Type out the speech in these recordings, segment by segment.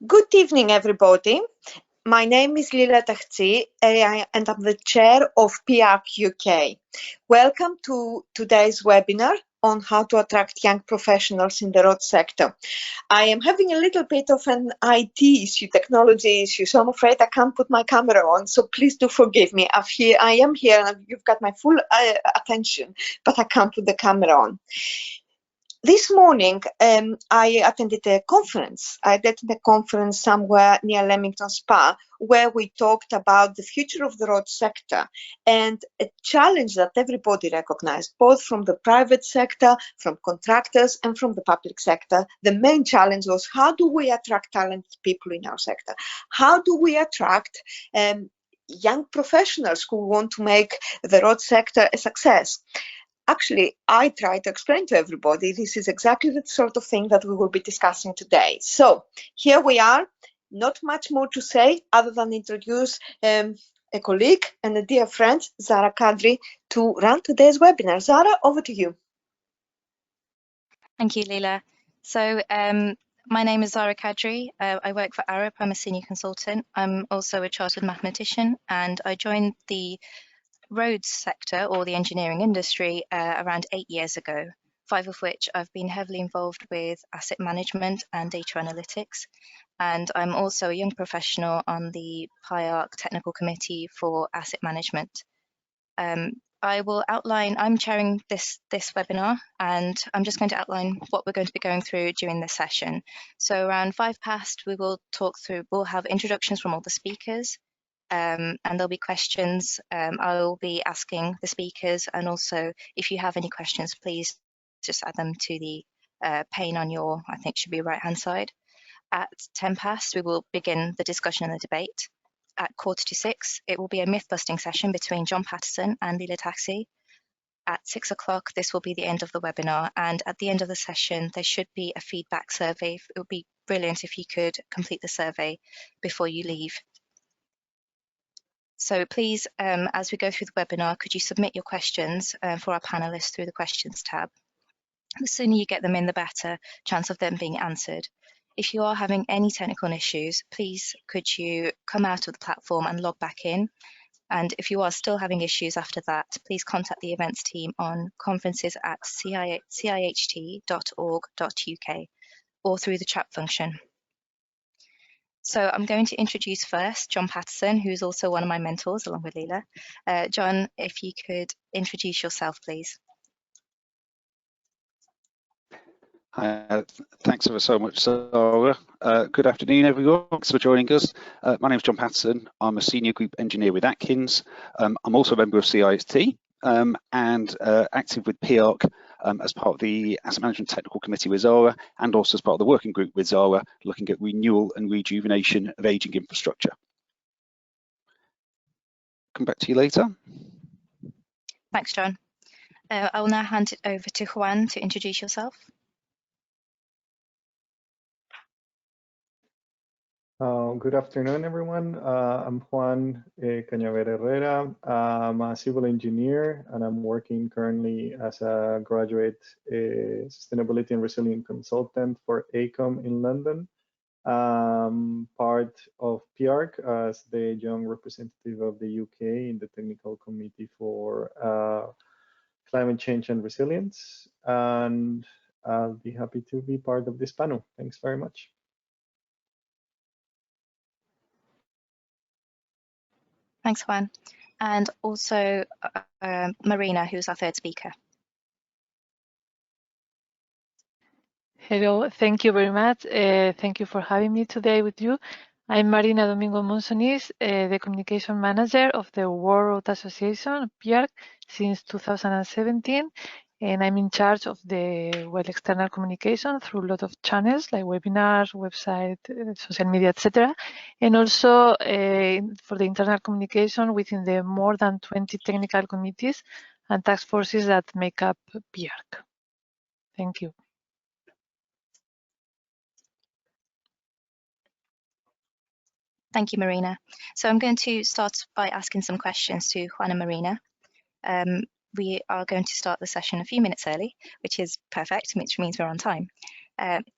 Good evening, everybody. My name is Lila Tahtsi, and I'm the chair of PIARC UK. Welcome to today's webinar on how to attract young professionals in the road sector. I am having a little bit of an IT issue, technology issue, so I'm afraid I can't put my camera on, so please do forgive me. I am here and you've got my full attention, but I can't put the camera on. This morning, I attended a conference. I attended a conference somewhere near Leamington Spa, where we talked about the future of the road sector and a challenge that everybody recognized, both from the private sector, from contractors, and from the public sector. The main challenge was, how do we attract talented people in our sector? How do we attract young professionals who want to make the road sector a success? Actually, I try to explain to everybody this is exactly the sort of thing that we will be discussing today. So here we are, not much more to say other than introduce a colleague and a dear friend, Zara Kadri, to run today's webinar. Zara, over to you. Thank you, Leila. So my name is Zara Kadri. I work for Arab. I'm a senior consultant. I'm also a chartered mathematician, and I joined the roads sector or the engineering industry around 8 years ago, 5 of which I've been heavily involved with asset management and data analytics. And I'm also a young professional on the PIARC technical committee for asset management. I will outline, I'm chairing this webinar, and I'm just going to outline what we're going to be going through during this session. So around 5 past, we will talk through, we'll have introductions from all the speakers. And there'll be questions. I will be asking the speakers, and also if you have any questions, please just add them to the pane on your, I think should be right hand side. At 10 past, we will begin the discussion and the debate. At 5:45, it will be a myth-busting session between John Patterson and Lila Taxi. At 6 o'clock, this will be the end of the webinar, and at the end of the session, there should be a feedback survey. It would be brilliant if you could complete the survey before you leave. So please, as we go through the webinar, could you submit your questions for our panelists through the questions tab? The sooner you get them in, the better chance of them being answered. If you are having any technical issues, please could you come out of the platform and log back in? And if you are still having issues after that, please contact the events team on conferences@ciht.org.uk or through the chat function. So I'm going to introduce first John Patterson, who is also one of my mentors along with Leila. John, if you could introduce yourself, please. Hi, thanks ever so much, Sarah. Good afternoon, everyone. Thanks for joining us. My name is John Patterson. I'm a senior group engineer with Atkins. I'm also a member of CIST and active with PIARC as part of the Asset Management Technical Committee with Zara, and also as part of the working group with Zara, looking at renewal and rejuvenation of ageing infrastructure. Come back to you later. Thanks, John. I will now hand it over to Juan to introduce yourself. Good afternoon, everyone. I'm Juan Cañavera Herrera. I'm a civil engineer, and I'm working currently as a graduate sustainability and resilient consultant for AECOM in London. Part of PIARC as the young representative of the UK in the Technical Committee for Climate Change and Resilience. And I'll be happy to be part of this panel. Thanks very much. Thanks, Juan. And also Marina, who's our third speaker. Hello, thank you very much. Thank you for having me today with you. I'm Marina Domingo Monsonis, the Communication Manager of the World Road Association, PIARC, since 2017. And I'm in charge of the external communication through a lot of channels like webinars, website, social media, etc. And also for the internal communication within the more than 20 technical committees and task forces that make up PIARC. Thank you. Thank you, Marina. So I'm going to start by asking some questions to Juan and Marina. We are going to start the session a few minutes early, which is perfect, which means we're on time.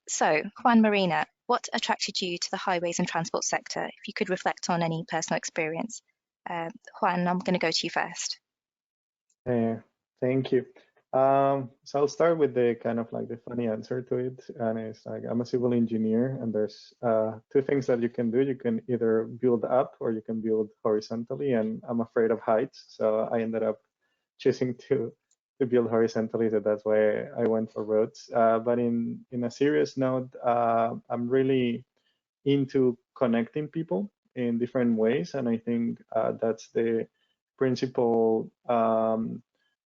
So, Juan Marina, what attracted you to the highways and transport sector? If you could reflect on any personal experience. Juan, I'm going to go to you first. Thank you. So I'll start with the kind of like the funny answer to it, and it's like I'm a civil engineer, and there's two things that you can do. You can either build up or you can build horizontally, and I'm afraid of heights, so I ended up choosing to build horizontally, so that's why I went for roads. But in a serious note, I'm really into connecting people in different ways, and I think that's the principal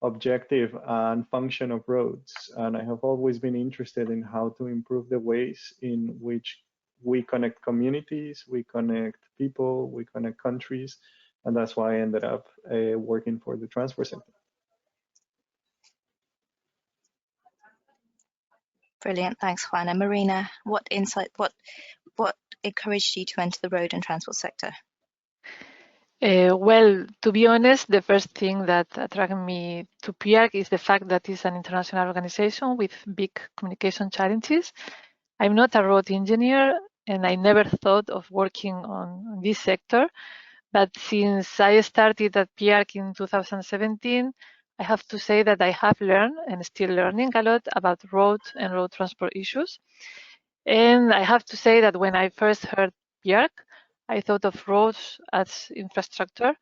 objective and function of roads. And I have always been interested in how to improve the ways in which we connect communities, we connect people, we connect countries, and that's why I ended up working for the transport sector. Brilliant, thanks, Juan. And Marina, what encouraged you to enter the road and transport sector? Well, to be honest, the first thing that attracted me to PIARC is the fact that it's an international organization with big communication challenges. I'm not a road engineer, and I never thought of working on this sector. But since I started at PIARC in 2017, I have to say that I have learned and still learning a lot about road and road transport issues. And I have to say that when I first heard PIARC, I thought of roads as infrastructure,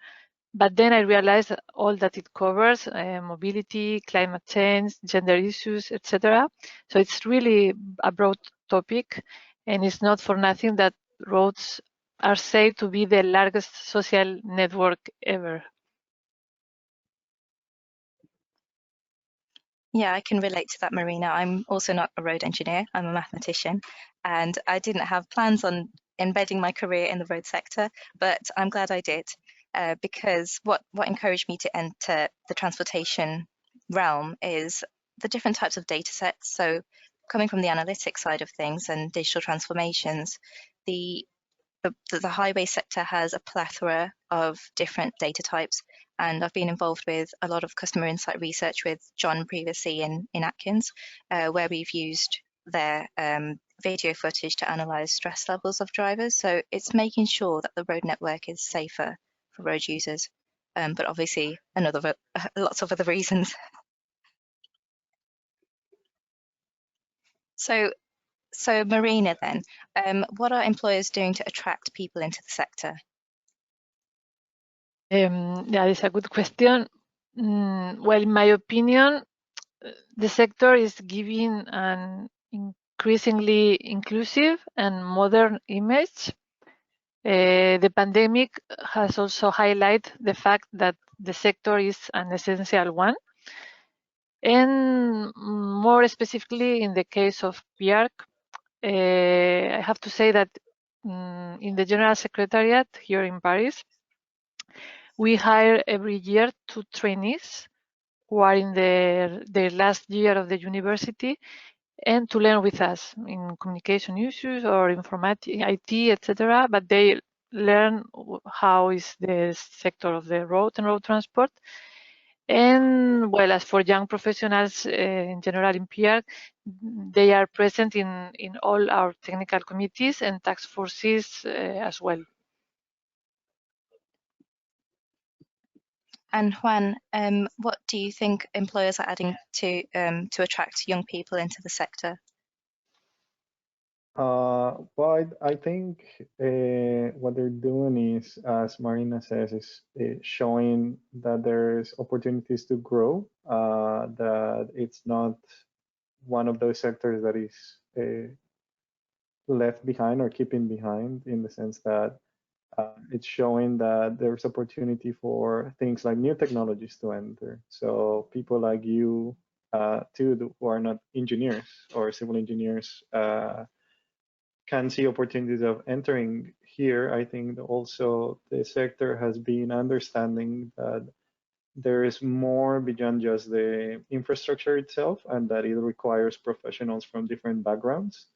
but then I realized all that it covers, mobility, climate change, gender issues, etc. So it's really a broad topic, and it's not for nothing that roads are said to be the largest social network ever. Yeah, I can relate to that, Marina. I'm also not a road engineer, I'm a mathematician, and I didn't have plans on embedding my career in the road sector, but I'm glad I did, because what encouraged me to enter the transportation realm is the different types of data sets. So coming from the analytics side of things and digital transformations, the highway sector has a plethora of different data types, and I've been involved with a lot of customer insight research with John previously in Atkins, where we've used their video footage to analyze stress levels of drivers. So it's making sure that the road network is safer for road users, but obviously lots of other reasons. So Marina, then, what are employers doing to attract people into the sector? Yeah, it's a good question. Well, in my opinion, the sector is giving an increasingly inclusive and modern image. The pandemic has also highlighted the fact that the sector is an essential one. And more specifically, in the case of PIARC, I have to say that in the General Secretariat here in Paris, we hire every year 2 trainees who are in their last year of the university and to learn with us in communication issues or informatics, IT, etc. But they learn how is the sector of the road and road transport. And well, as for young professionals in general in PIARC, they are present in all our technical committees and task forces as well. And Juan, what do you think employers are adding to attract young people into the sector? Well, I think what they're doing is, as Marina says, is showing that there's opportunities to grow, that it's not one of those sectors that is left behind or keeping behind, in the sense that it's showing that there's opportunity for things like new technologies to enter. So people like you, too, who are not engineers or civil engineers, can see opportunities of entering here. I think also the sector has been understanding that there is more beyond just the infrastructure itself, and that it requires professionals from different backgrounds.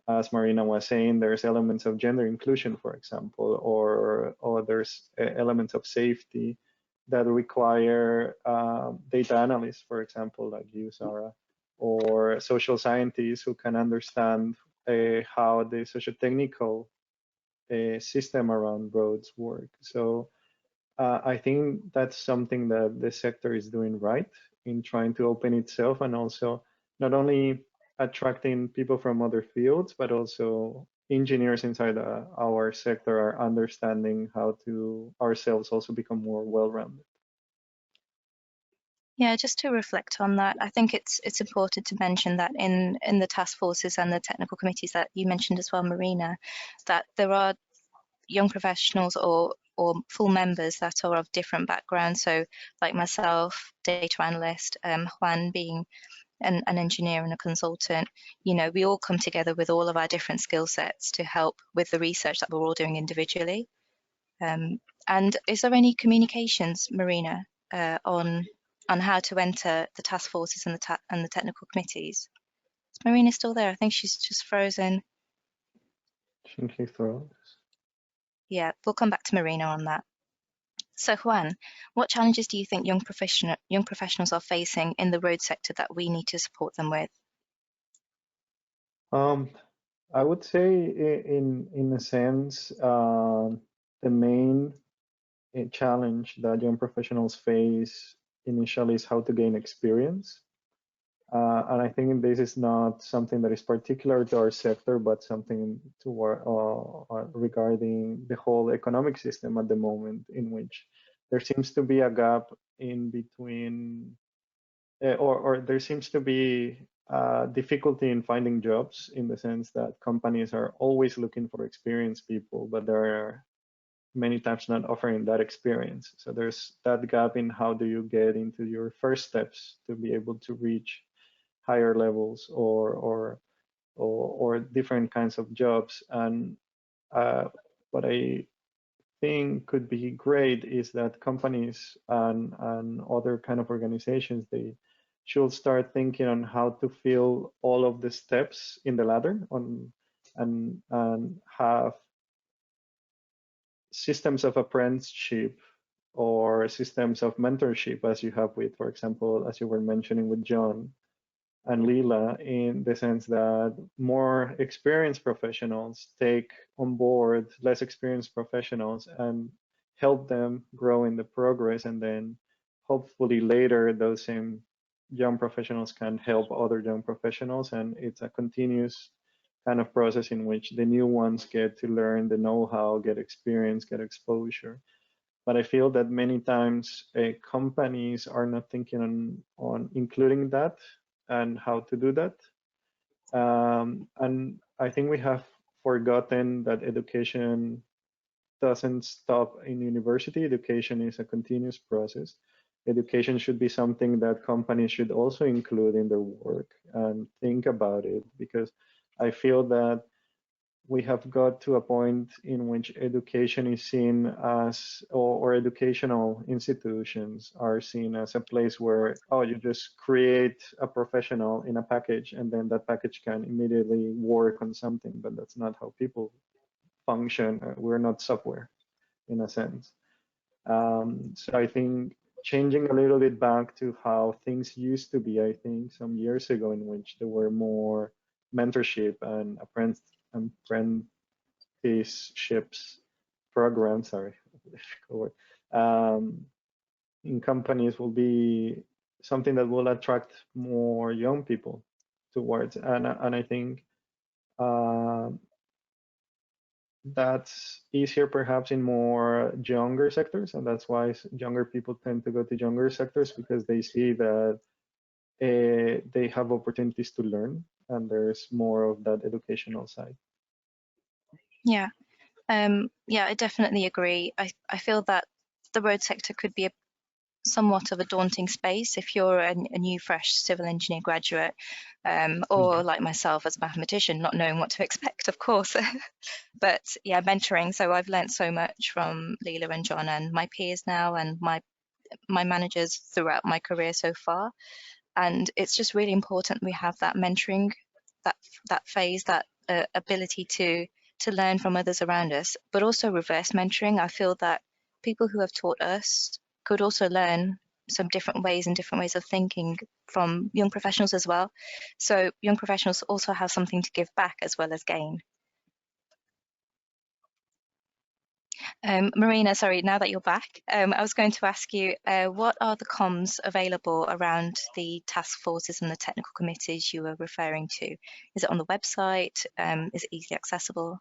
As Marina was saying, there's elements of gender inclusion, for example, or there's elements of safety that require data analysts, for example, like you, Sarah, or or social scientists who can understand how the socio-technical system around roads work. So I think that's something that the sector is doing right in trying to open itself, and also not only attracting people from other fields, but also engineers inside our sector are understanding how to ourselves also become more well-rounded. Yeah, just to reflect on that, I think it's important to mention that in the task forces and the technical committees that you mentioned as well, Marina, that there are young professionals or full members that are of different backgrounds. So like myself, data analyst, Juan being an engineer and a consultant, you know, we all come together with all of our different skill sets to help with the research that we're all doing individually. And is there any communications, Marina, on how to enter the task forces and the technical committees? Is Marina still there? I think she's just frozen. Simply throw. Yeah, we'll come back to Marina on that. So Juan, what challenges do you think young professionals are facing in the road sector that we need to support them with? I would say in a sense, the main challenge that young professionals face initially is how to gain experience. And I think this is not something that is particular to our sector, but something to regarding the whole economic system at the moment, in which there seems to be a gap in between, or there seems to be difficulty in finding jobs, in the sense that companies are always looking for experienced people, but there are many times not offering that experience. So there's that gap in how do you get into your first steps to be able to reach higher levels or different kinds of jobs. And what I think could be great is that companies and other kind of organizations, they should start thinking on how to fill all of the steps in the ladder and have systems of apprenticeship or systems of mentorship, as you have with, for example, as you were mentioning with John and Lila, in the sense that more experienced professionals take on board less experienced professionals and help them grow in the progress, and then hopefully later those same young professionals can help other young professionals, and it's a continuous kind of process in which the new ones get to learn the know-how, get experience, get exposure. But I feel that many times companies are not thinking on including that and how to do that. And I think we have forgotten that education doesn't stop in university. Education is a continuous process. Education should be something that companies should also include in their work and think about it, because I feel that we have got to a point in which education is seen as, or educational institutions are seen as a place where, oh, you just create a professional in a package and then that package can immediately work on something, but that's not how people function. We're not software in a sense. So I think changing a little bit back to how things used to be, I think some years ago, in which there were more mentorship and apprenticeships programs, sorry, in companies will be something that will attract more young people towards, and I think that's easier perhaps in more younger sectors, and that's why younger people tend to go to younger sectors, because they see that they have opportunities to learn and there's more of that educational side. Yeah, yeah, I definitely agree. I feel that the road sector could be somewhat of a daunting space if you're a new, fresh civil engineer graduate, or like myself as a mathematician, not knowing what to expect, of course. But yeah, mentoring. So I've learned so much from Leela and John and my peers now, and my managers throughout my career so far. And it's just really important we have that mentoring, that phase, that ability to learn from others around us, but also reverse mentoring. I feel that people who have taught us could also learn some different ways and different ways of thinking from young professionals as well. So young professionals also have something to give back as well as gain. Marina, sorry, now that you're back, I was going to ask you, what are the comms available around the task forces and the technical committees you were referring to? Is it on the website? Is it easily accessible?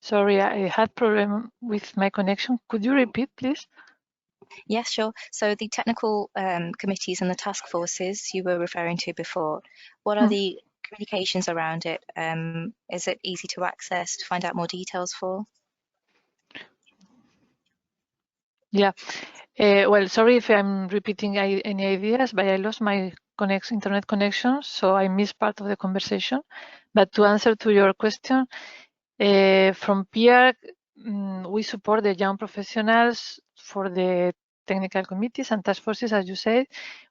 Sorry, I had problem with my connection. Could you repeat, please? Yes, sure. So the technical committees and the task forces you were referring to before, what are the communications around it? Is it easy to access, to find out more details for? Yeah. Well, sorry if I'm repeating any ideas, but I lost my internet connection, so I missed part of the conversation. But to answer to your question, from PIARC, we support the young professionals for the technical committees and task forces, as you said.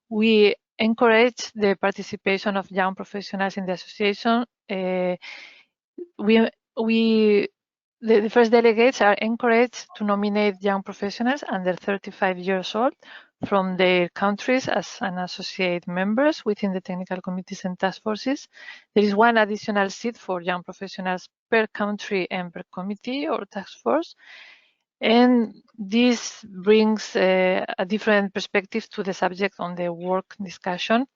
We encourage the participation of young professionals in the association. The first delegates are encouraged to nominate young professionals under 35 years old from their countries as an associate members within the technical committees and task forces. There is one additional seat for young professionals per country and per committee or task force. And this brings a different perspective to the subject on the work discussion.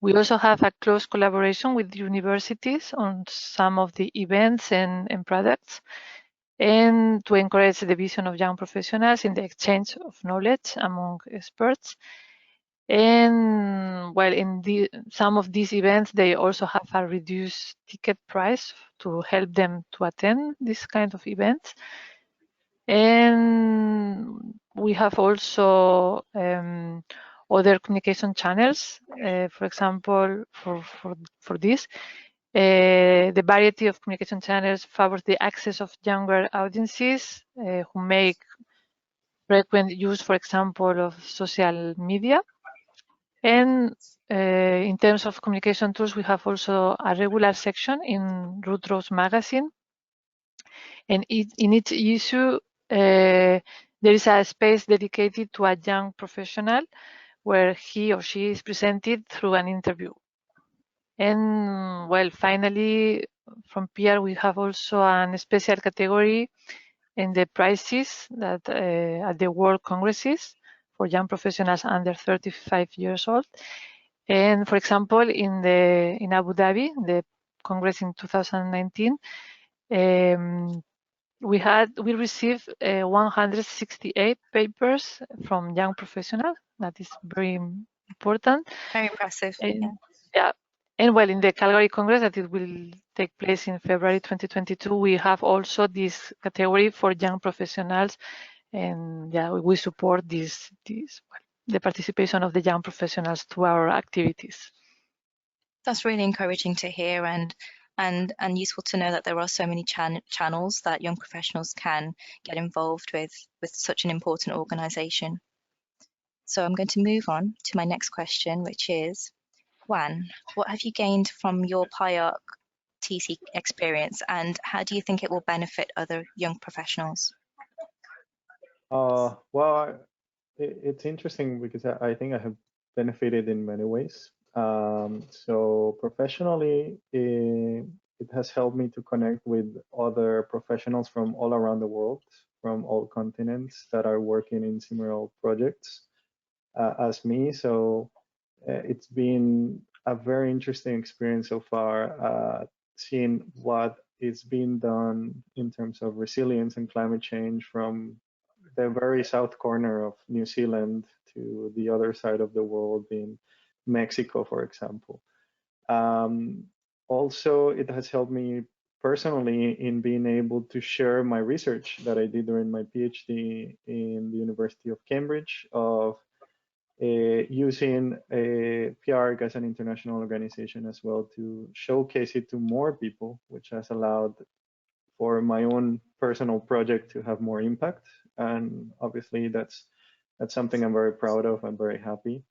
We also have a close collaboration with universities on some of the events and products, and to encourage the vision of young professionals in the exchange of knowledge among experts. And well, in some of these events, they also have a reduced ticket price to help them to attend this kind of events. And we have also other communication channels. For example, for this, the variety of communication channels favors the access of younger audiences who make frequent use, for example, of social media. And in terms of communication tools, we have also a regular section in Root Rose magazine. And in each issue, there is a space dedicated to a young professional where he or she is presented through an interview. And well, finally, from PIARC, we have also a special category in the prizes that at the World Congresses for young professionals under 35 years old. And for example, in Abu Dhabi, the Congress in 2019, we received 168 papers from young professionals. That is very important. Very impressive. Yeah. And well, in the Calgary Congress that it will take place in February 2022, we have also this category for young professionals, and yeah, we support the participation of the young professionals to our activities. That's really encouraging to hear, and useful to know that there are so many channels that young professionals can get involved with such an important organisation. So I'm going to move on to my next question, which is, Juan, what have you gained from your PIARC TC experience, and how do you think it will benefit other young professionals? Well, it's interesting because I think I have benefited in many ways. So professionally, it has helped me to connect with other professionals from all around the world, from all continents that are working in similar projects as me. So it's been a very interesting experience so far, seeing what is being done in terms of resilience and climate change from the very south corner of New Zealand to the other side of the world in Mexico, for example. Also, it has helped me personally in being able to share my research that I did during my PhD in the University of Cambridge of using PIARC as an international organization as well to showcase it to more people, which has allowed for my own personal project to have more impact. And obviously that's something I'm very proud of. I'm very happy.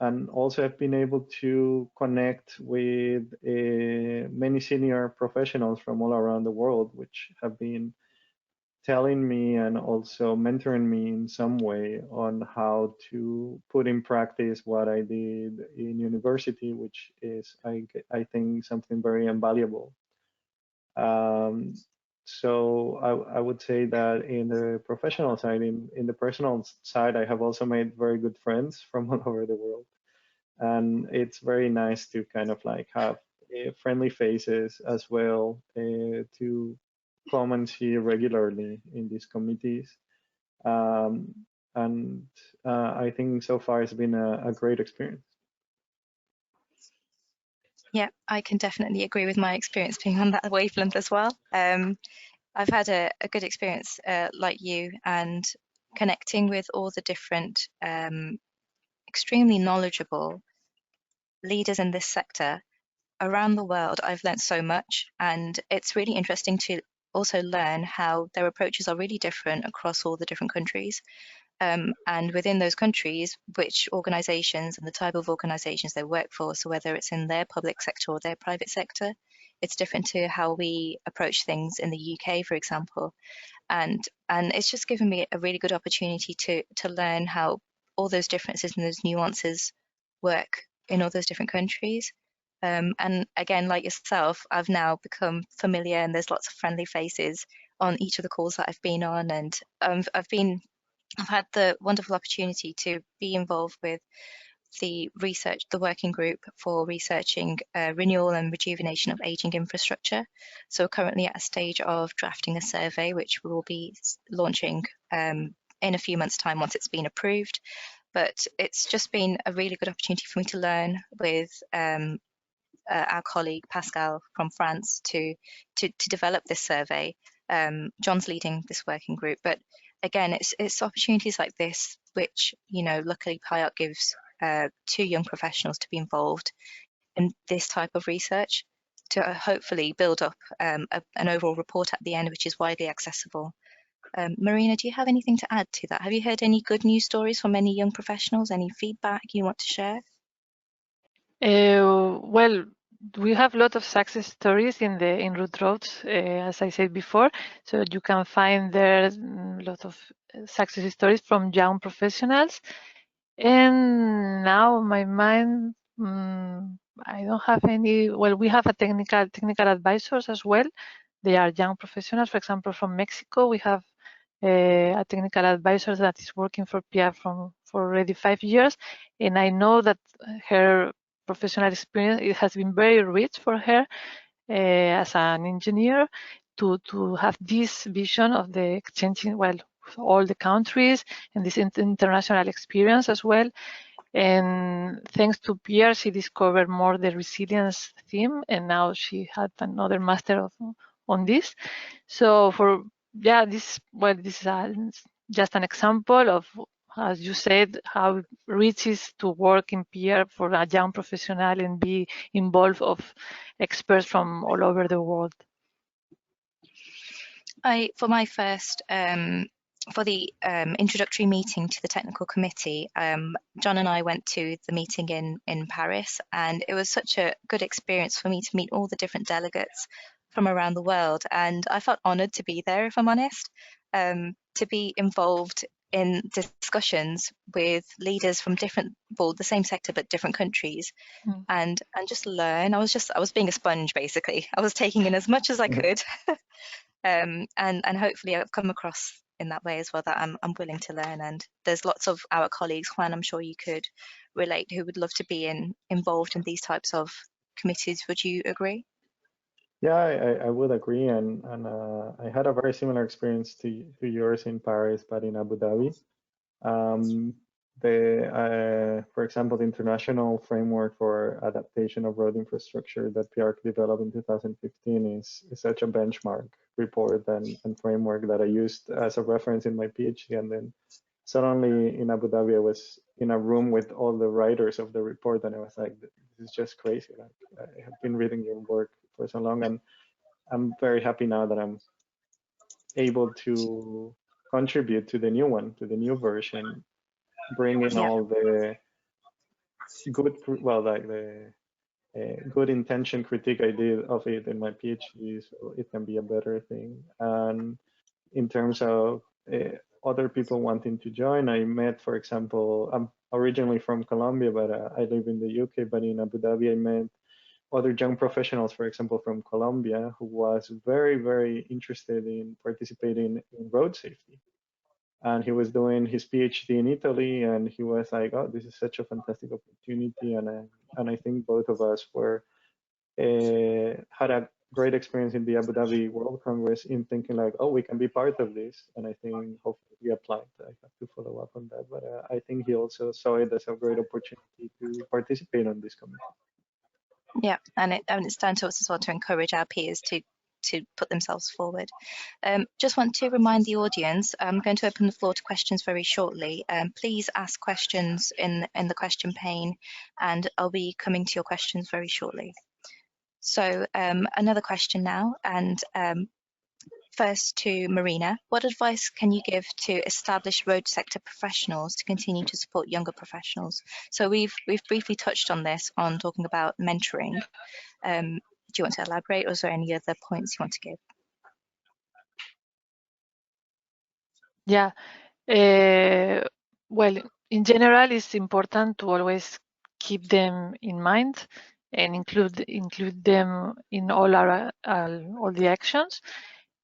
And also I've been able to connect with many senior professionals from all around the world, which have been telling me and also mentoring me in some way on how to put in practice what I did in university, which is, I think, something very invaluable. So I would say that in the professional side, in the personal side, I have also made very good friends from all over the world. And it's very nice to kind of like have friendly faces as well to come and see regularly in these committees. And I think so far it's been a great experience. Yeah, I can definitely agree with my experience being on that wavelength as well. I've had a good experience like you, and connecting with all the different extremely knowledgeable leaders in this sector around the world. I've learned so much, and it's really interesting to also learn how their approaches are really different across all the different countries. And within those countries, which organizations and the type of organizations they work for, so whether it's in their public sector or their private sector, it's different to how we approach things in the UK, for example. And it's just given me a really good opportunity to learn how all those differences and those nuances work in all those different countries. And again, like yourself, I've now become familiar, and there's lots of friendly faces on each of the calls that I've been on, and I've had the wonderful opportunity to be involved with the working group for researching renewal and rejuvenation of aging infrastructure. So currently at a stage of drafting a survey, which we will be launching in a few months' time once it's been approved. But it's just been a really good opportunity for me to learn with our colleague Pascal from France to develop this survey. John's leading this working group, but again, it's opportunities like this which, luckily Payout gives to young professionals to be involved in this type of research to hopefully build up an overall report at the end, which is widely accessible. Marina, do you have anything to add to that? Have you heard any good news stories from any young professionals? Any feedback you want to share? Well, we have a lot of success stories in Root Roads, as I said before. So you can find there a lot of success stories from young professionals. And now my mind, I don't have any. Well, we have a technical advisors as well. They are young professionals. For example, from Mexico, we have a technical advisor that is working for PIARC for already 5 years, and I know that her professional experience, it has been very rich for her as an engineer to have this vision of the exchanging, well, all the countries and this international experience as well. And thanks to PIARC, she discovered more the resilience theme, and now she had another master on this. So this is just an example of, as you said, how rich is to work in PIARC for a young professional and be involved of experts from all over the world. For my first, for the introductory meeting to the technical committee, John and I went to the meeting in Paris, and it was such a good experience for me to meet all the different delegates from around the world. And I felt honoured to be there, if I'm honest, to be involved in discussions with leaders from the same sector but different countries, and just learn. I was being a sponge, basically. I was taking in as much as I could. And hopefully I've come across in that way as well, that I'm willing to learn. And there's lots of our colleagues, Juan, I'm sure you could relate, who would love to be involved in these types of committees. Would you agree? Yeah, I would agree, and I had a very similar experience to yours in Paris, but in Abu Dhabi. For example, the International Framework for Adaptation of Road Infrastructure that PIARC developed in 2015 is such a benchmark report and framework that I used as a reference in my PhD. And then suddenly in Abu Dhabi, I was in a room with all the writers of the report, and I was like, this is just crazy. Like, I have been reading your work for so long, and I'm very happy now that I'm able to contribute to the new one, to the new version, bring in all the good, well, like the good intention critique I did of it in my PhD, so it can be a better thing. And in terms of other people wanting to join, I met, for example, I'm originally from Colombia, but I live in the UK, but in Abu Dhabi, I met other young professionals, for example, from Colombia, who was very, very interested in participating in road safety. And he was doing his PhD in Italy, and he was like, "Oh, this is such a fantastic opportunity." And I think both of us were had a great experience in the Abu Dhabi World Congress in thinking like, "Oh, we can be part of this." And I think hopefully he applied. I have to follow up on that, but I think he also saw it as a great opportunity to participate on this committee. Yeah, and it's down to us as well to encourage our peers to put themselves forward. Just want to remind the audience, I'm going to open the floor to questions very shortly. Please ask questions in the question pane, and I'll be coming to your questions very shortly. So another question now, and first to Marina. What advice can you give to established road sector professionals to continue to support younger professionals? So we've briefly touched on this on talking about mentoring. Do you want to elaborate, or is there any other points you want to give? Yeah. Well, in general, it's important to always keep them in mind and include them in all the actions.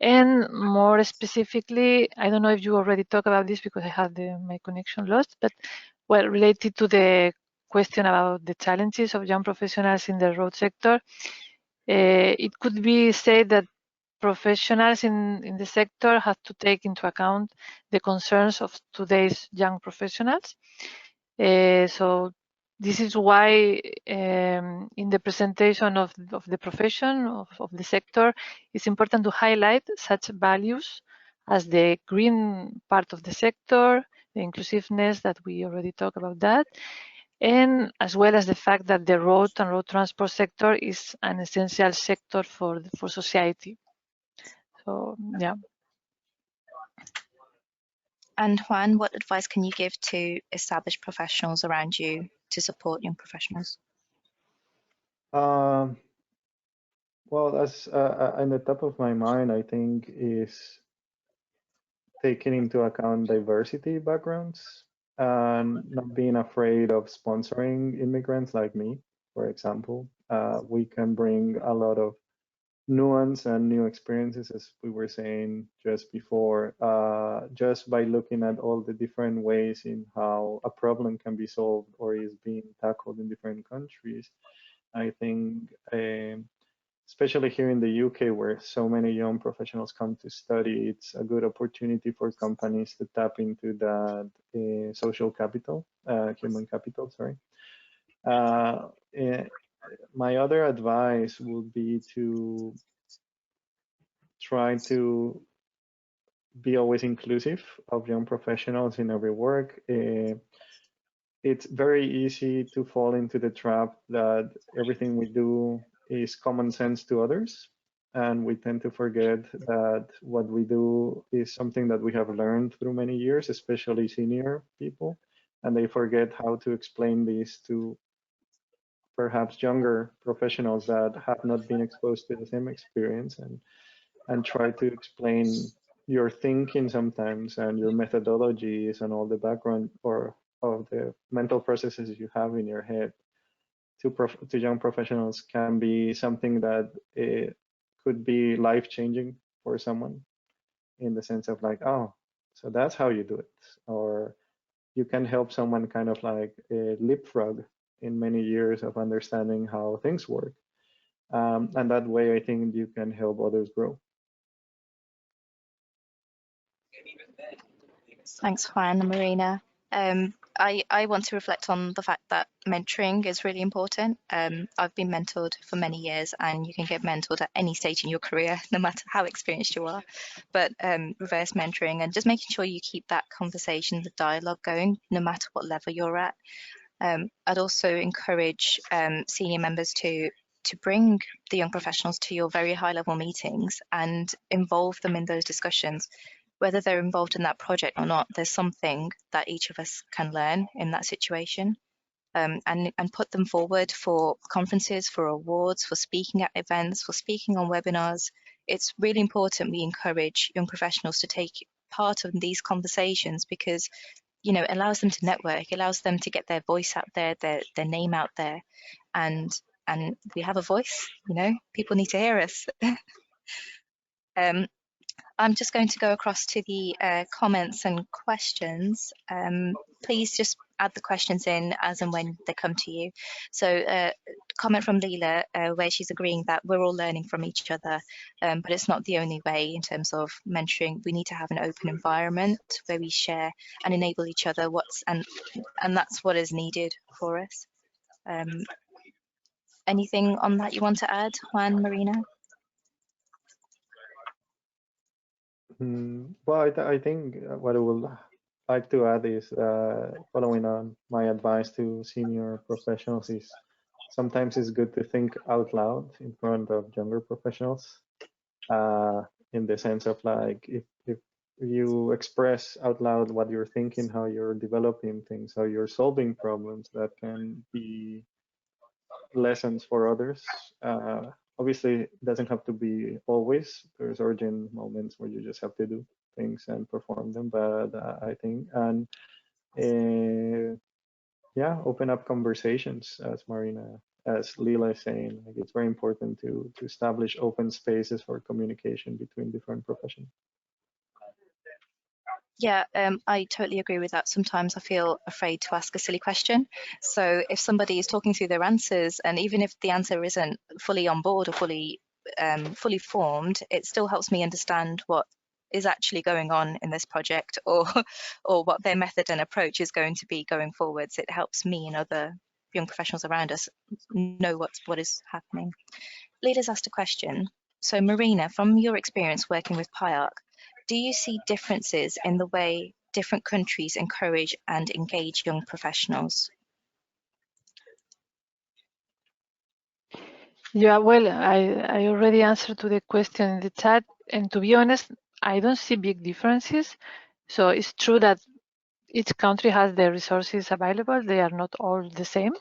And more specifically, I don't know if you already talked about this because I had my connection lost, but well, related to the question about the challenges of young professionals in the road sector, it could be said that professionals in the sector have to take into account the concerns of today's young professionals. So this is why in the presentation of the profession, of the sector, it's important to highlight such values as the green part of the sector, the inclusiveness that we already talked about that, and as well as the fact that the road and road transport sector is an essential sector for society. So, yeah. And Juan, what advice can you give to established professionals around you to support young professionals? Well, that's in the top of my mind, I think, is taking into account diversity backgrounds and not being afraid of sponsoring immigrants like me, for example. We can bring a lot of nuance and new experiences, as we were saying just before, just by looking at all the different ways in how a problem can be solved or is being tackled in different countries. I think, especially here in the UK, where so many young professionals come to study, it's a good opportunity for companies to tap into that social capital, human capital, sorry. My other advice would be to try to be always inclusive of young professionals in every work. It's very easy to fall into the trap that everything we do is common sense to others. And we tend to forget that what we do is something that we have learned through many years, especially senior people. And they forget how to explain this to perhaps younger professionals that have not been exposed to the same experience, and try to explain your thinking sometimes and your methodologies and all the background or of the mental processes you have in your head to young professionals can be something that it could be life-changing for someone, in the sense of like, oh, so that's how you do it, or you can help someone kind of like leapfrog in many years of understanding how things work. And that way, I think you can help others grow. Thanks, Juan and Marina. I want to reflect on the fact that mentoring is really important. I've been mentored for many years, and you can get mentored at any stage in your career, no matter how experienced you are. But reverse mentoring and just making sure you keep that conversation, the dialogue going, no matter what level you're at. I'd also encourage senior members to bring the young professionals to your very high level meetings and involve them in those discussions. Whether they're involved in that project or not, there's something that each of us can learn in that situation. and put them forward for conferences, for awards, for speaking at events, for speaking on webinars. It's really important we encourage young professionals to take part of these conversations, because it allows them to network, it allows them to get their voice out there, their name out there, and we have a voice. People need to hear us. I'm just going to go across to the comments and questions. Please just add the questions in as and when they come to you. So comment from Leela where she's agreeing that we're all learning from each other, but it's not the only way in terms of mentoring. We need to have an open environment where we share and enable each other and that's what is needed for us. Anything on that you want to add, Juan, Marina? Well, I think what I would like to add is, following on my advice to senior professionals, is sometimes it's good to think out loud in front of younger professionals, in the sense of like, if you express out loud what you're thinking, how you're developing things, how you're solving problems, that can be lessons for others. Obviously, it doesn't have to be always. There's urgent moments where you just have to do things and perform them. But I think, and yeah, open up conversations, as Leela is saying. Like, it's very important to establish open spaces for communication between different professions. Yeah, I totally agree with that. Sometimes I feel afraid to ask a silly question. So if somebody is talking through their answers, and even if the answer isn't fully on board or fully formed, it still helps me understand what is actually going on in this project, or what their method and approach is going to be going forwards. It helps me and other young professionals around us know what is happening. Leaders asked a question. So Marina, from your experience working with PIARC, do you see differences in the way different countries encourage and engage young professionals? Yeah, well, I already answered to the question in the chat, and to be honest, I don't see big differences. So it's true that each country has the resources available. They are not all the same.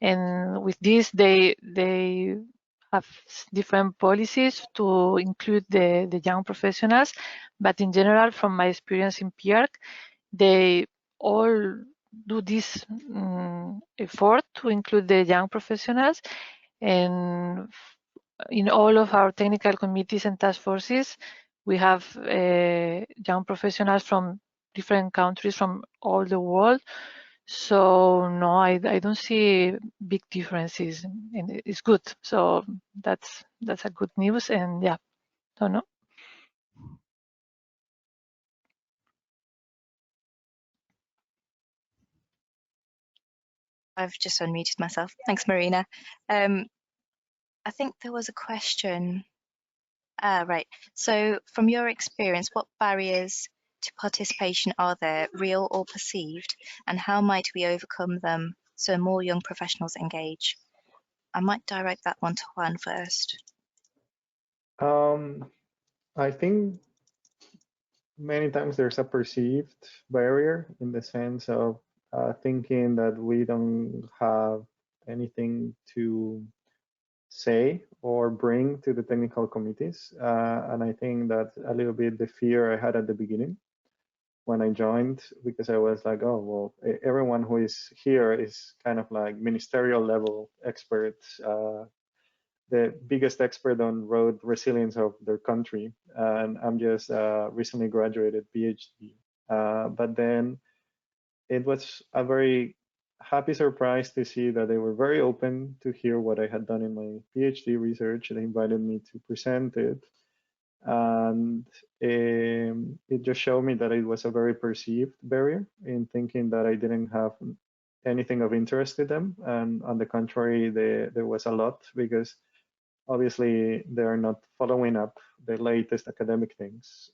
And with this, they have different policies to include the young professionals. But in general, from my experience in PIARC, they all do this effort to include the young professionals. And in all of our technical committees and task forces, we have young professionals from different countries from all the world. So no, I don't see big differences, and it's good. So that's a good news, and yeah, don't know. I've just unmuted myself. Thanks, Marina. I think there was a question. Right. So from your experience, what barriers to participation are there, real or perceived, and how might we overcome them so more young professionals engage? I might direct that one to Juan first. I think many times there's a perceived barrier, in the sense of thinking that we don't have anything to say or bring to the technical committees. And I think that's a little bit the fear I had at the beginning when I joined, because I was like, oh, well, everyone who is here is kind of like ministerial level experts, the biggest expert on road resilience of their country. And I'm just recently graduated PhD. But then it was a very happy surprise to see that they were very open to hear what I had done in my PhD research. They invited me to present it. And it just showed me that it was a very perceived barrier, in thinking that I didn't have anything of interest to them. And on the contrary, there was a lot, because obviously they're not following up the latest academic things.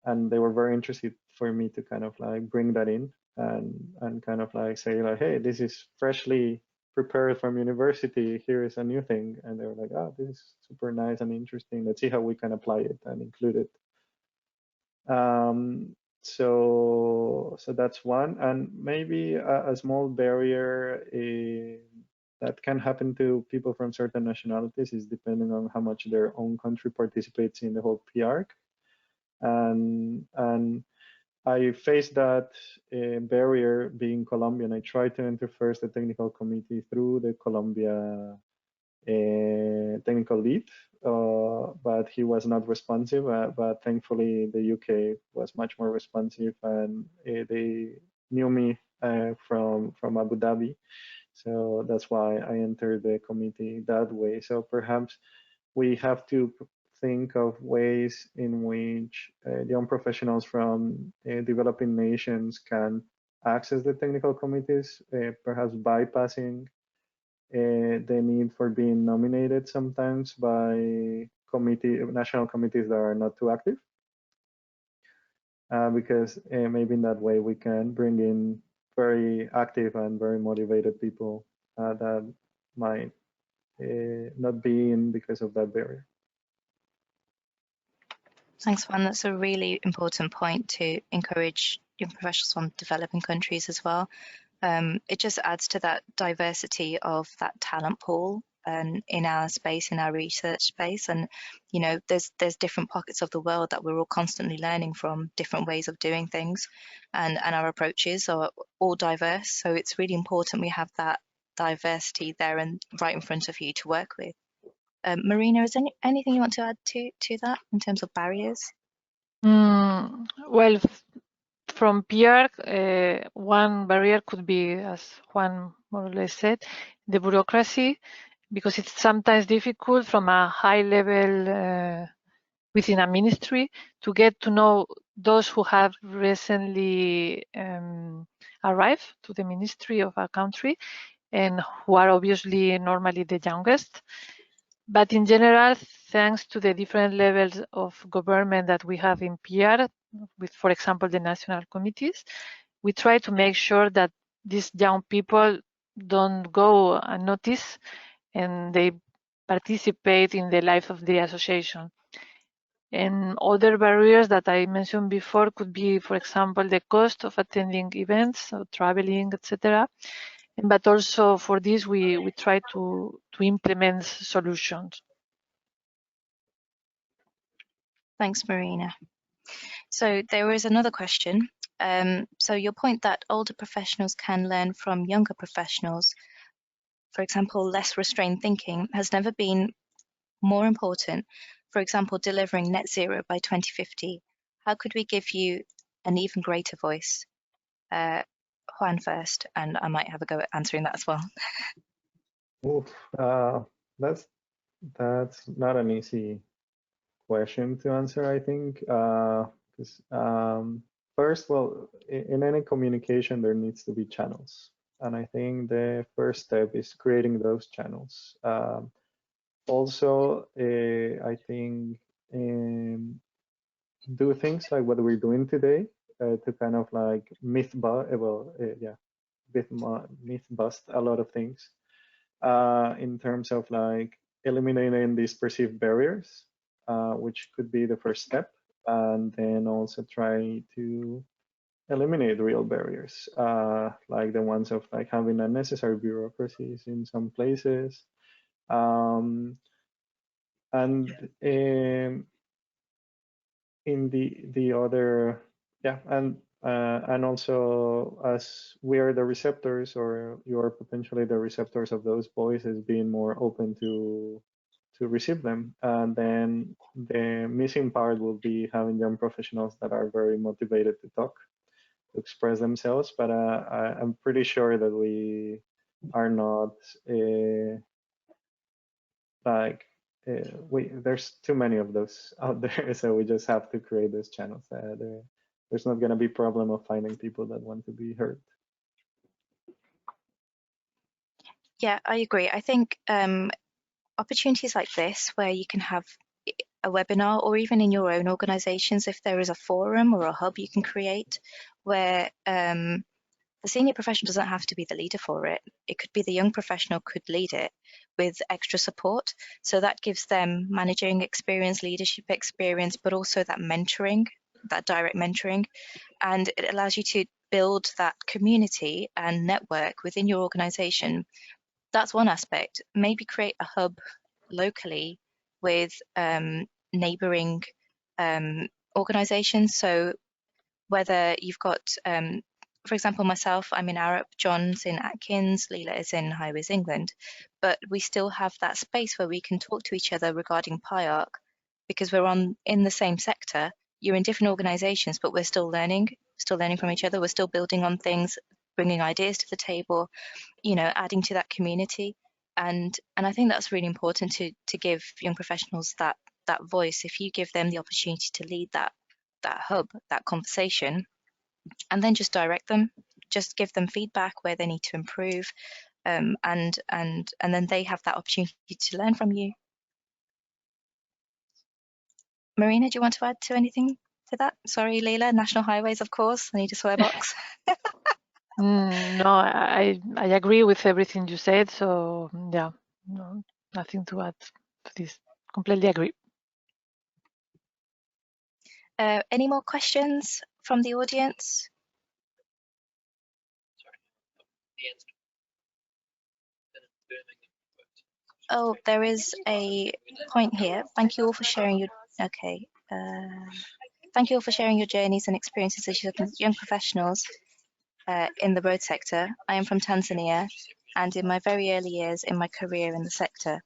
And they were very interested for me to kind of like bring that in, and kind of like say like, hey, this is freshly prepared from university, here is a new thing. And they were like, oh, this is super nice and interesting, let's see how we can apply it and include it. So that's one, and maybe a small barrier that can happen to people from certain nationalities is depending on how much their own country participates in the whole PIARC. And I faced that barrier being Colombian. I tried to enter first the technical committee through the Colombia technical lead, but he was not responsive. But thankfully, the UK was much more responsive, and they knew me from Abu Dhabi. So that's why I entered the committee that way. So perhaps we have to think of ways in which young professionals from developing nations can access the technical committees, perhaps bypassing the need for being nominated sometimes by national committees that are not too active. Because maybe in that way we can bring in very active and very motivated people that might not be in because of that barrier. Thanks, Juan. That's a really important point to encourage young professionals from developing countries as well. It just adds to that diversity of that talent pool and in our space, in our research space. And, you know, there's different pockets of the world that we're all constantly learning from, different ways of doing things, and our approaches are all diverse. So it's really important we have that diversity there and right in front of you to work with. Marina, is anything you want to add to that in terms of barriers? Well, from PIARC, one barrier could be, as Juan more or less said, the bureaucracy, because it's sometimes difficult from a high level within a ministry to get to know those who have recently arrived to the ministry of a country and who are obviously normally the youngest. But in general, thanks to the different levels of government that we have in PR, with, for example, the national committees, we try to make sure that these young people don't go unnoticed and they participate in the life of the association. And other barriers that I mentioned before could be, for example, the cost of attending events, or traveling, etc. But also for this, we try to implement solutions. Thanks, Marina. So there is another question. So your point that older professionals can learn from younger professionals, for example, less restrained thinking, has never been more important. For example, delivering net zero by 2050. How could we give you an even greater voice? Juan first, and I might have a go at answering that as well. Oof, that's not an easy question to answer, I think. First, well, in any communication, there needs to be channels. And I think the first step is creating those channels. Also, I think do things like what we're doing today to kind of like myth bust a lot of things in terms of like eliminating these perceived barriers, which could be the first step, and then also try to eliminate real barriers, like the ones of like having unnecessary bureaucracies in some places, and in the other, and also as we are the receptors, or you're potentially the receptors of those voices, being more open to receive them. And then the missing part will be having young professionals that are very motivated to talk, to express themselves. But I'm pretty sure that we are not there's too many of those out there, so we just have to create those channels. There's not going to be a problem of finding people that want to be heard. Yeah, I agree. I think opportunities like this, where you can have a webinar, or even in your own organizations, if there is a forum or a hub you can create where the senior professional doesn't have to be the leader for it. It could be the young professional could lead it with extra support. So that gives them managing experience, leadership experience, but also that mentoring that direct mentoring, and it allows you to build that community and network within your organization. That's one aspect. Maybe create a hub locally with neighboring organizations. So whether you've got, for example, myself, I'm in Arup, John's in Atkins, Leela is in Highways England, but we still have that space where we can talk to each other regarding PIARC because we're in the same sector. You're in different organizations, but we're still learning from each other. We're still building on things, bringing ideas to the table, adding to that community. And I think that's really important to give young professionals that voice. If you give them the opportunity to lead that hub, that conversation, and then just direct them, just give them feedback where they need to improve, and then they have that opportunity to learn from you. Marina, do you want to add to anything to that? Sorry, Leila, National Highways, of course. I need a swear box. No, I agree with everything you said. So yeah, no, nothing to add to this. Completely agree. Any more questions from the audience? Oh, there is a point here. Thank you all for sharing your. Okay. Thank you all for sharing your journeys and experiences as young professionals in the road sector. I am from Tanzania, and in my very early years in my career in the sector,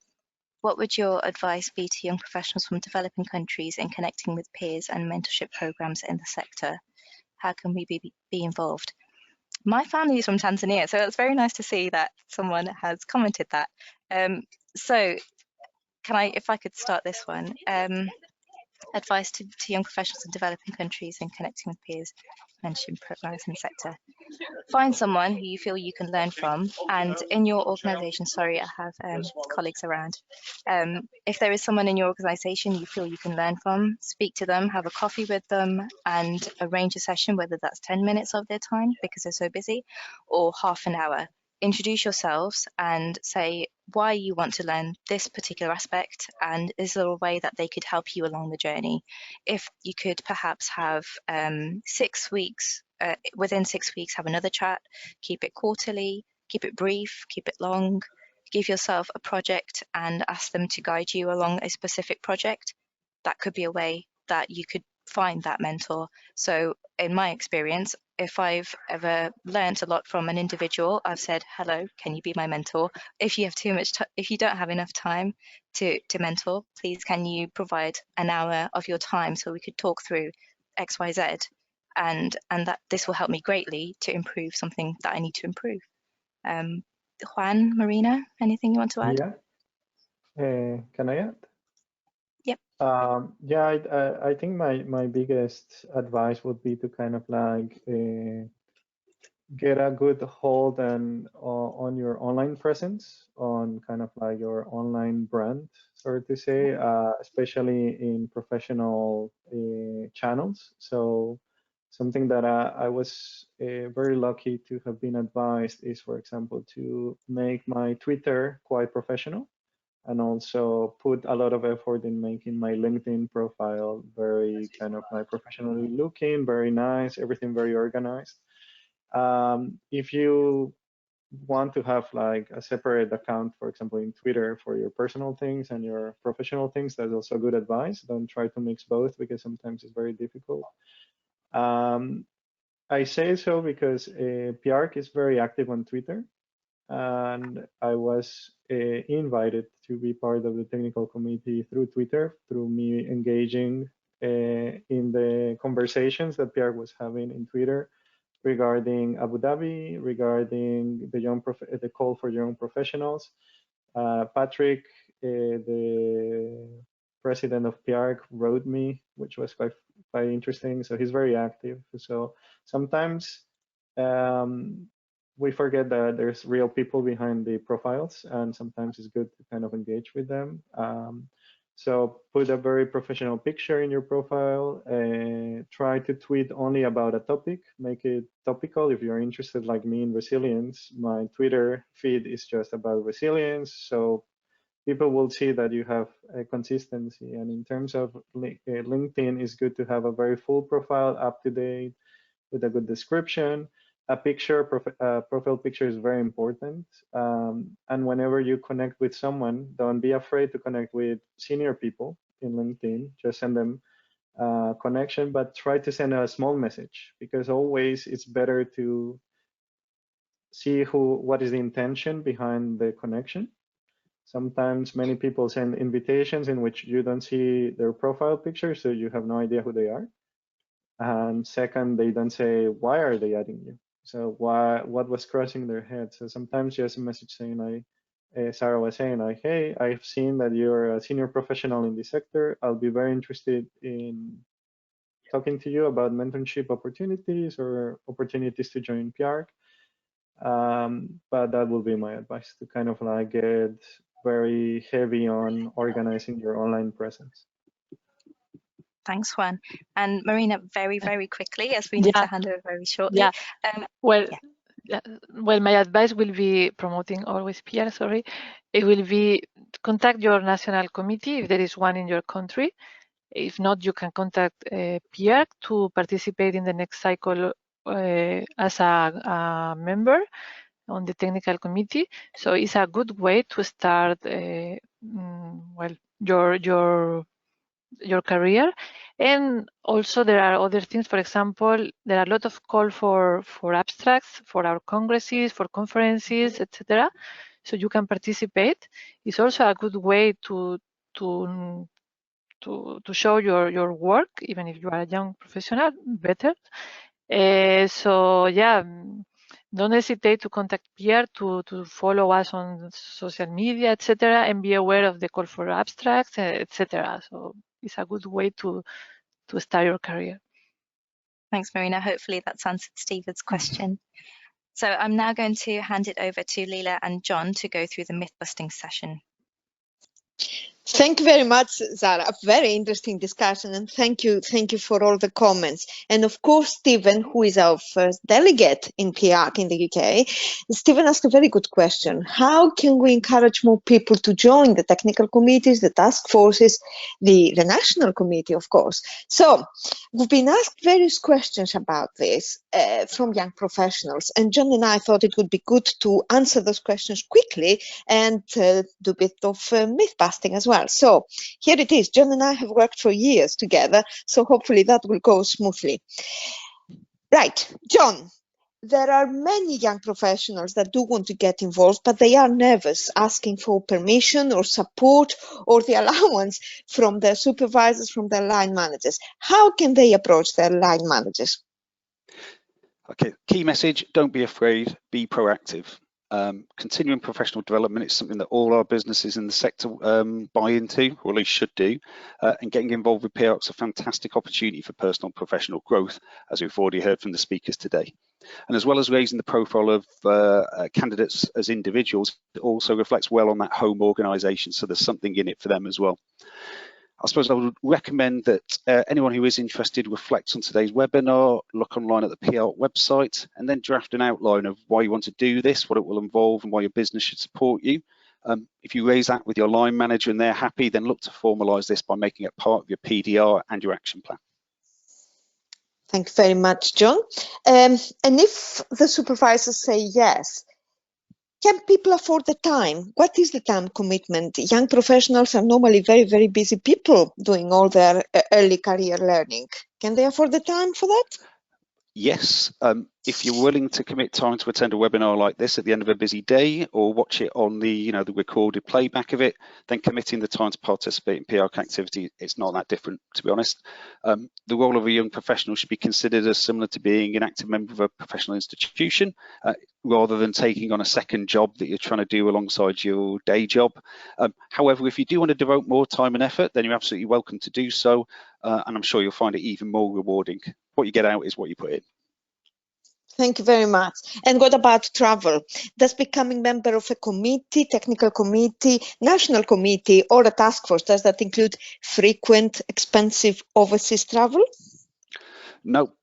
what would your advice be to young professionals from developing countries in connecting with peers and mentorship programs in the sector? How can we be involved? My family is from Tanzania, so it's very nice to see that someone has commented that. So if I could start this one, advice to young professionals in developing countries and connecting with peers, mentioned programs in the sector. Find someone who you feel you can learn from, and in your organization, sorry, I have colleagues around. If there is someone in your organization you feel you can learn from, speak to them, have a coffee with them, and arrange a session, whether that's 10 minutes of their time because they're so busy, or half an hour. Introduce yourselves and say why you want to learn this particular aspect, and is there a way that they could help you along the journey. If you could perhaps have 6 weeks, within 6 weeks have another chat, keep it quarterly, keep it brief, keep it long, give yourself a project and ask them to guide you along a specific project. That could be a way that you could find that mentor. So in my experience, if I've ever learned a lot from an individual, I've said, hello, can you be my mentor? If you have if you don't have enough time to mentor, please can you provide an hour of your time so we could talk through XYZ, and that this will help me greatly to improve something that I need to improve. Juan, Marina, anything you want to add? Yeah. Can I add? Yep. Yeah, I think my biggest advice would be to kind of like get a good hold on your online presence, on kind of like your online brand, so to say, especially in professional channels. So something that I was very lucky to have been advised is, for example, to make my Twitter quite professional, and also put a lot of effort in making my LinkedIn profile very kind of like professionally looking, very nice, everything very organized. If you want to have like a separate account, for example, in Twitter for your personal things and your professional things, that's also good advice. Don't try to mix both because sometimes it's very difficult. I say so because PIARC is very active on Twitter, and I was invited to be part of the technical committee through Twitter, through me engaging in the conversations that PIARC was having in Twitter regarding Abu Dhabi, regarding the call for young professionals. Patrick, the president of PIARC, wrote me, which was quite interesting. So he's very active. So sometimes we forget that there's real people behind the profiles, and sometimes it's good to kind of engage with them. So put a very professional picture in your profile, try to tweet only about a topic, make it topical. If you're interested like me in resilience, my Twitter feed is just about resilience. So people will see that you have a consistency. And in terms of LinkedIn, it's good to have a very full profile, up to date, with a good description. A picture, profile picture is very important. And whenever you connect with someone, don't be afraid to connect with senior people in LinkedIn. Just send them a connection, but try to send a small message, because always it's better to see what is the intention behind the connection. Sometimes many people send invitations in which you don't see their profile picture, so you have no idea who they are. And second, they don't say, why are they adding you? So what was crossing their head? So sometimes just a message saying, Sarah was saying, like, hey, I've seen that you're a senior professional in this sector. I'll be very interested in talking to you about mentorship opportunities or opportunities to join PIARC. But that will be my advice, to kind of like get very heavy on organizing your online presence. Thanks, Juan. And Marina, very, very quickly, as we need to hand over very shortly. Yeah. Well, my advice will be promoting always PIARC, sorry. It will be contact your national committee if there is one in your country. If not, you can contact PIARC to participate in the next cycle as a member on the technical committee. So it's a good way to start well, your career. And also there are other things. For example, there are a lot of calls for abstracts for our congresses, for conferences, etc. So you can participate. It's also a good way to show your work, even if you are a young professional, better. So yeah, don't hesitate to contact PIARC, to follow us on social media, etc., and be aware of the call for abstracts, etc. So it's a good way to start your career. Thanks, Marina. Hopefully that's answered Stephen's question. So I'm now going to hand it over to Leela and John to go through the myth-busting session. Thank you very much, Zara. A very interesting discussion, and thank you for all the comments. And of course, Stephen, who is our first delegate in PIARC in the UK, Stephen asked a very good question. How can we encourage more people to join the technical committees, the task forces, the national committee, of course? So we've been asked various questions about this from young professionals, and John and I thought it would be good to answer those questions quickly and do a bit of myth-busting as well. So here it is. John and I have worked for years together, so hopefully that will go smoothly. Right, John, there are many young professionals that do want to get involved, but they are nervous asking for permission or support or the allowance from their supervisors, from their line managers. How can they approach their line managers? Okay, key message, don't be afraid, be proactive. Continuing professional development is something that all our businesses in the sector buy into, or at least should do, and getting involved with PIARC is a fantastic opportunity for personal and professional growth, as we've already heard from the speakers today. And as well as raising the profile of candidates as individuals, it also reflects well on that home organisation, so there's something in it for them as well. I suppose I would recommend that anyone who is interested reflects on today's webinar, look online at the Payout website, and then draft an outline of why you want to do this, what it will involve, and why your business should support you. If you raise that with your line manager and they're happy, then look to formalise this by making it part of your PDR and your action plan. Thank you very much, John. And if the supervisors say yes, can people afford the time? What is the time commitment? Young professionals are normally very, very busy people doing all their early career learning. Can they afford the time for that? Yes, if you're willing to commit time to attend a webinar like this at the end of a busy day, or watch it on the the recorded playback of it, then committing the time to participate in PIARC activity, it's not that different, to be honest. The role of a young professional should be considered as similar to being an active member of a professional institution, rather than taking on a second job that you're trying to do alongside your day job. However, if you do want to devote more time and effort, then you're absolutely welcome to do so, and I'm sure you'll find it even more rewarding. What you get out is what you put in. Thank you very much. And what about travel? Does becoming member of a committee, technical committee, national committee, or a task force, does that include frequent, expensive overseas travel? Nope.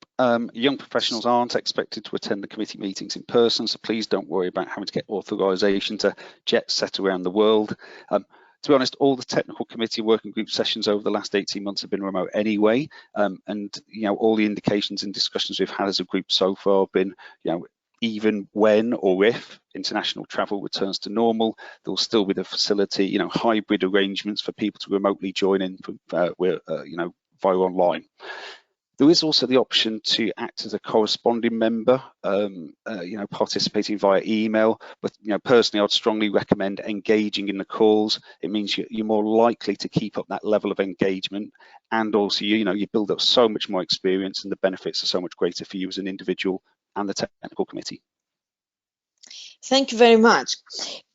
Young professionals aren't expected to attend the committee meetings in person, so please don't worry about having to get authorization to jet set around the world. To be honest, all the technical committee working group sessions over the last 18 months have been remote anyway, and all the indications and discussions we've had as a group so far have been, even when or if international travel returns to normal, there'll still be the facility, hybrid arrangements for people to remotely join in from, via online. There is also the option to act as a corresponding member, participating via email. But personally, I'd strongly recommend engaging in the calls. It means you're more likely to keep up that level of engagement, and also you build up so much more experience, and the benefits are so much greater for you as an individual and the technical committee. Thank you very much.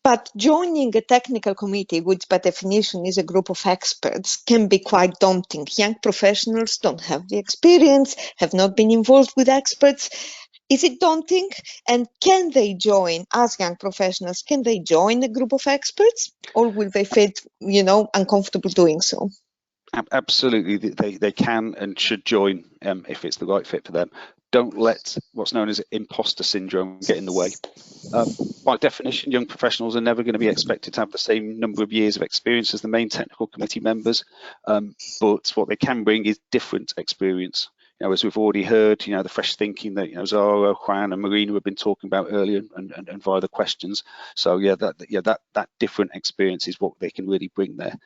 But joining a technical committee, which by definition is a group of experts, can be quite daunting. Young professionals don't have the experience, have not been involved with experts. Is it daunting? And can they join, as young professionals, can they join a group of experts? Or will they feel, uncomfortable doing so? Absolutely, they can and should join if it's the right fit for them. Don't let what's known as imposter syndrome get in the way. By definition, young professionals are never going to be expected to have the same number of years of experience as the main technical committee members, but what they can bring is different experience. As we've already heard, the fresh thinking that Zara, Juan, and Marina have been talking about earlier, and via the questions. So that different experience is what they can really bring there.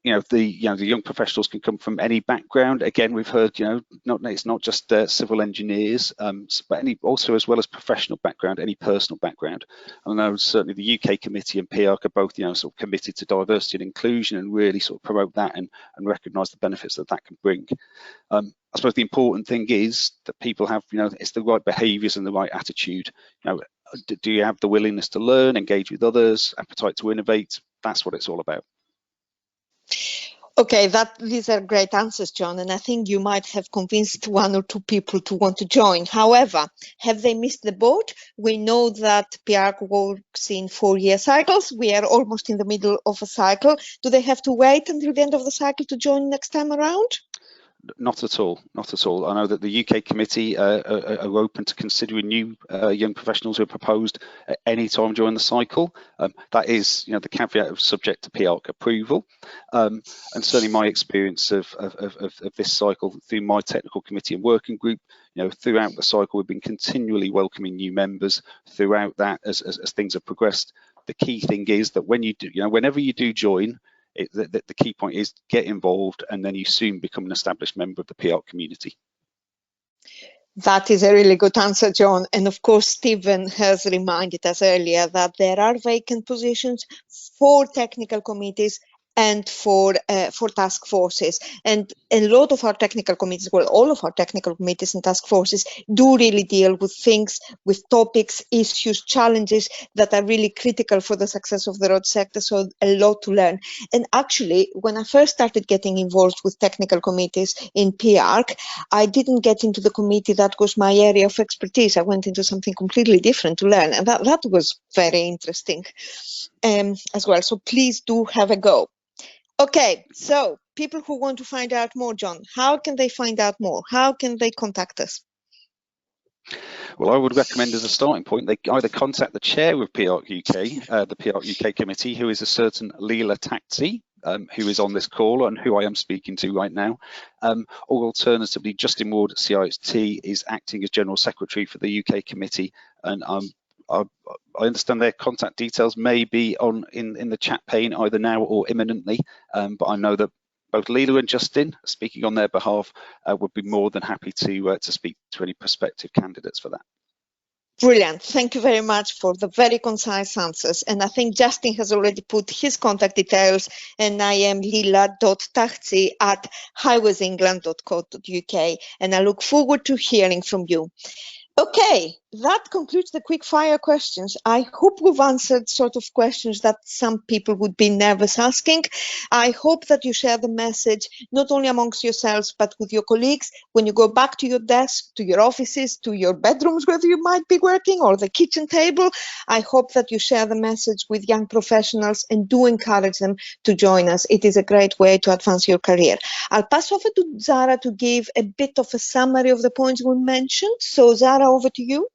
The young professionals can come from any background. Again, we've heard it's not just civil engineers, but also as well as professional background, any personal background. I know certainly the UK committee and PIARC are both sort of committed to diversity and inclusion, and really sort of promote that and recognise the benefits that can bring. I suppose the important thing is that people have it's the right behaviours and the right attitude. Do you have the willingness to learn, engage with others, appetite to innovate? That's what it's all about. Okay, these are great answers, John, and I think you might have convinced one or two people to want to join. However, have they missed the boat? We know that PIARC works in 4-year cycles. We are almost in the middle of a cycle. Do they have to wait until the end of the cycle to join next time around? Not at all, not at all. I know that the UK committee are open to considering new young professionals who are proposed at any time during the cycle. That is, the caveat of subject to PIARC approval. And certainly my experience of this cycle through my technical committee and working group, throughout the cycle, we've been continually welcoming new members throughout that as things have progressed. The key thing is that when you do, whenever you do join, the key point is get involved, and then you soon become an established member of the PIARC community. That is a really good answer, John. And of course, Stephen has reminded us earlier that there are vacant positions for technical committees and for task forces. And a lot of our technical committees, well, all of our technical committees and task forces do really deal with things, with topics, issues, challenges that are really critical for the success of the road sector. So a lot to learn. And actually, when I first started getting involved with technical committees in PIARC, I didn't get into the committee that was my area of expertise. I went into something completely different to learn. And that was very interesting as well. So please do have a go. Okay, so people who want to find out more, John, how can they find out more? How can they contact us? Well, I would recommend as a starting point, they either contact the chair of PIARC UK, the PIARC UK committee, who is a certain Leela Taxi, who is on this call and who I am speaking to right now. Or alternatively, Justin Ward at CIT is acting as General Secretary for the UK committee, and I understand their contact details may be in the chat pane either now or imminently, but I know that both Leela and Justin, speaking on their behalf, would be more than happy to speak to any prospective candidates for that. Brilliant. Thank you very much for the very concise answers. And I think Justin has already put his contact details, and I am lila.taxi@highwaysengland.co.uk, and I look forward to hearing from you. Okay, that concludes the quick fire questions. I hope we've answered sort of questions that some people would be nervous asking. I hope that you share the message not only amongst yourselves, but with your colleagues when you go back to your desk, to your offices, to your bedrooms, whether you might be working, or the kitchen table. I hope that you share the message with young professionals and do encourage them to join us. It is a great way to advance your career. I'll pass over to Zara to give a bit of a summary of the points we mentioned. So Zara, over to you.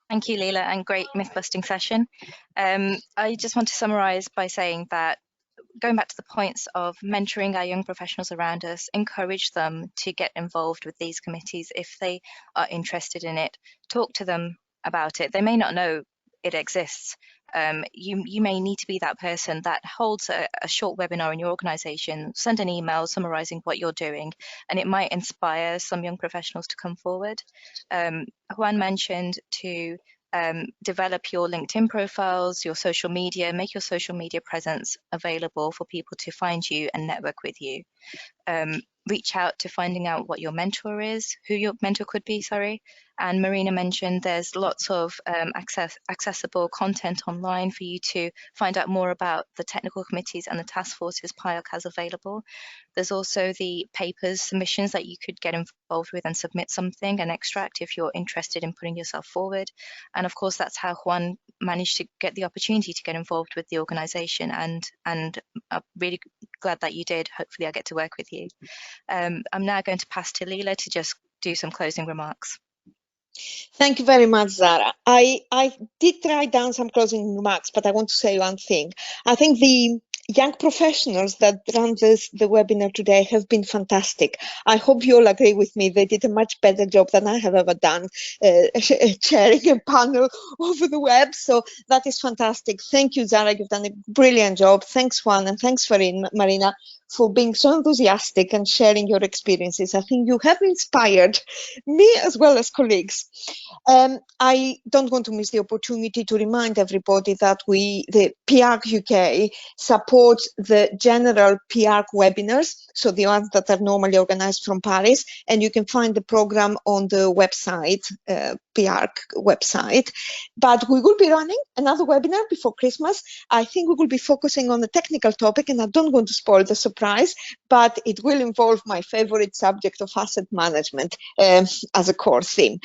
Thank you, Leila, and great myth-busting session. I just want to summarise by saying that, going back to the points of mentoring our young professionals around us, encourage them to get involved with these committees if they are interested in it. Talk to them about it. They may not know it exists. You may need to be that person that holds a short webinar in your organisation, send an email summarising what you're doing, and it might inspire some young professionals to come forward. Juan mentioned to develop your LinkedIn profiles, your social media, make your social media presence available for people to find you and network with you. Reach out to finding out what your mentor is, who your mentor could be, sorry. And Marina mentioned there's lots of accessible content online for you to find out more about the technical committees and the task forces PIARC has available. There's also the papers submissions that you could get involved with and submit something, an extract if you're interested in putting yourself forward. And of course, that's how Juan managed to get the opportunity to get involved with the organisation, and I'm really glad that you did. Hopefully I get to work with you. I'm now going to pass to Leila to just do some closing remarks. Thank you very much, Zara. I did write down some closing remarks, but I want to say one thing. I think the young professionals that run the webinar today have been fantastic. I hope you all agree with me. They did a much better job than I have ever done chairing a panel over the web. So that is fantastic. Thank you, Zara. You've done a brilliant job. Thanks, Juan, and thanks, Marina, for being so enthusiastic and sharing your experiences. I think you have inspired me as well as colleagues. I don't want to miss the opportunity to remind everybody that the PIARC UK supports the general PIARC webinars, so the ones that are normally organized from Paris, and you can find the program on the website, PIARC website. But we will be running another webinar before Christmas. I think we will be focusing on a technical topic, and I don't want to spoil the surprise, but it will involve my favorite subject of asset management as a core theme.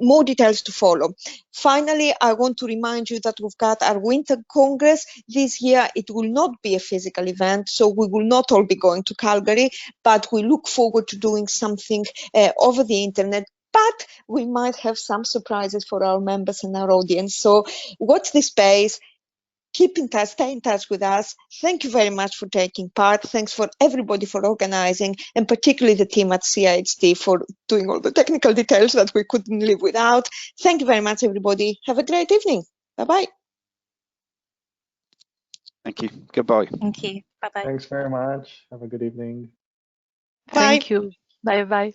More details to follow. Finally, I want to remind you that we've got our Winter Congress this year. It will not be a physical event, so we will not all be going to Calgary, but we look forward to doing something over the internet. But we might have some surprises for our members and our audience. So watch this space. Keep in touch, stay in touch with us. Thank you very much for taking part. Thanks for everybody for organizing, and particularly the team at CIHT for doing all the technical details that we couldn't live without. Thank you very much, everybody. Have a great evening. Bye-bye. Thank you. Goodbye. Thank you. Bye-bye. Thanks very much. Have a good evening. Bye. Thank you. Bye-bye.